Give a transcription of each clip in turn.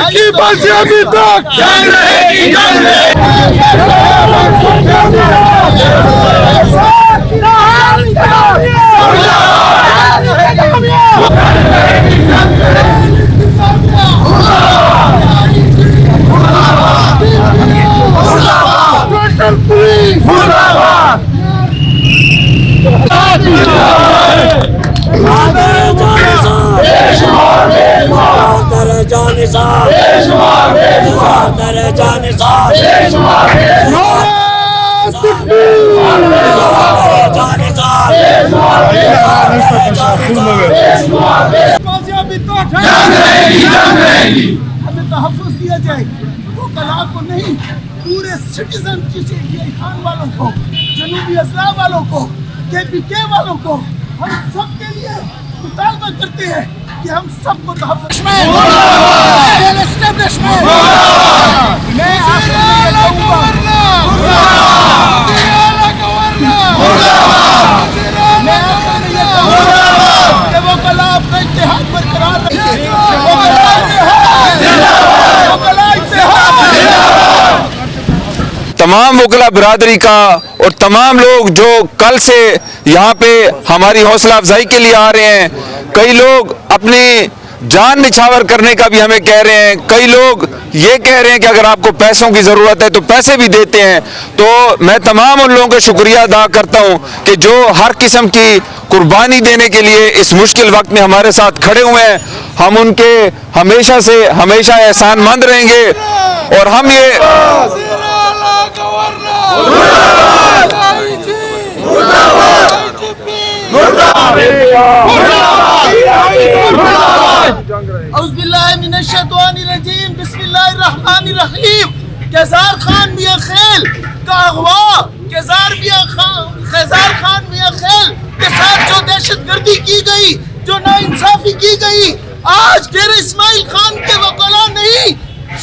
की बातें अभी तक जंग रहेगी, जंग हमें तहफ़्फ़ुज़ दिया जाए, वो कला को नहीं, पूरे सिटीजन खान वालों को, जनूबी अज़ला वालों को, KPK वालों को, हम सब के लिए मुतालबा करते हैं कि हम सबको तहफ़्फ़ुज़ वो कला अपना इत्तेहाद बरकरार रखे, तमाम वकला बिरादरी का और तमाम लोग जो कल से यहाँ पे हमारी हौसला अफजाई के लिए आ रहे हैं, कई लोग अपनी जान निछावर करने का भी हमें कह रहे हैं, कई लोग ये कह रहे हैं कि अगर आपको पैसों की ज़रूरत है तो पैसे भी देते हैं। तो मैं तमाम उन लोगों का शुक्रिया अदा करता हूँ कि जो हर किस्म की कुर्बानी देने के लिए इस मुश्किल वक्त में हमारे साथ खड़े हुए हैं। हम उनके हमेशा से हमेशा एहसानमंद रहेंगे और हम ये बिस्मिल्लाहिर्रहमानिर्रहीम। केज़ार खान मियां खेल का अगवा, केज़ार खान मियां खेल के साथ जो दहशतगर्दी की गई, जो नाइंसाफी की गई, आज डेरे इस्माइल खान के वकला नहीं,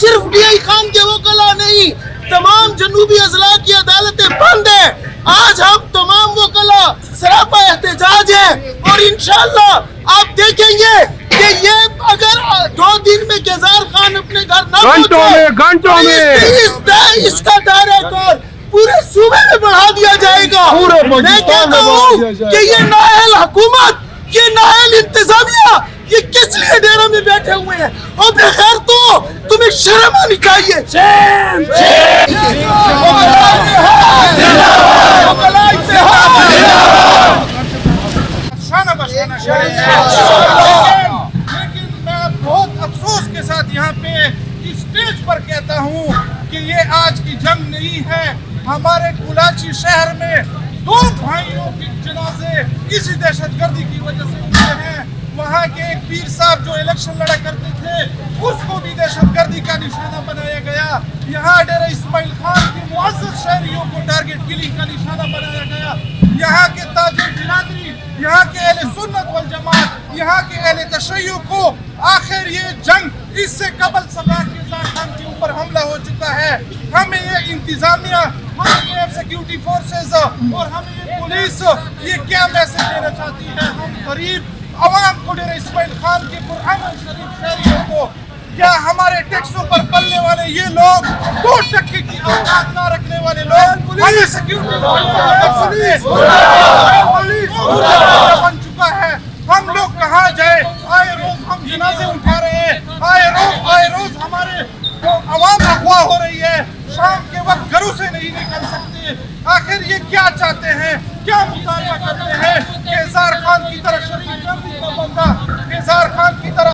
सिर्फ DI खान के वकला नहीं, तमाम जनूबी अजला की अदालतें बंद है। आज हम तमाम वकला सरापा एहतजाज है और इंशाअल्लाह आप देखेंगे कि ये अगर 2 दिन में केज़ार खान अपने घर न घंटों में इसका डायरेक्टर पूरे सूबे में बढ़ा दिया जाएगा। मैं कहता हूँ कि ये नाअहल हुकूमत, ये नाअहल इंतजामिया, ये किस लिए डेरा में बैठे हुए हैं? और बगैर तो तुम्हें शर्म आनी चाहिए। लेकिन मैं बहुत अफसोस के साथ यहाँ पे स्टेज पर कहता हूँ कि ये आज की जंग नहीं है। हमारे कुलाची शहर में 2 भाइयों के जनाजे इसी दहशतगर्दी की वजह से हुए हैं। वहाँ के एक पीर साहब जो इलेक्शन लड़ा करते थे, उसको भी दहशतगर्दी का निशाना बनाया गया। यहाँ डेरा इस्माइल खान के मुअज़्ज़ज़ शहरियों को टारगेट किलिंग का निशाना बनाया गया। यहाँ के ताजिर बिरादरी, यहाँ के अहले सुन्नत वल जमात, यहाँ के अहले तशय्युअ को आखिर ये जंग इससे कबल सलाह केज़ार खान के ऊपर हमला हो चुका है। हमें ये इंतजामिया, हमें ये सिक्योरिटी फोर्सेस और हमें ये पुलिस ये क्या मैसेज देना चाहती है? हम गरीब अवाम को, डेरा इस्माइल खान के पुरअमन शरीफ शहरियों को, क्या हमारे टैक्सों पर पलने वाले ये लोग, 2 टक्के की औकात ना रखने वाले लोग हमें सिक्योरिटी बन चुका है। हम लोग कहाँ जाए? आए रोज हम जनाजे उठा रहे हैं, आए रोज हमारे अवाम अगवा हो रही है, शाम के वक्त घरों से नहीं निकल सकते। आखिर ये क्या चाहते हैं, क्या मुतालबा करते हैं? केज़ार खान की तरह शरीफ गर्दी का बंदा, केज़ार खान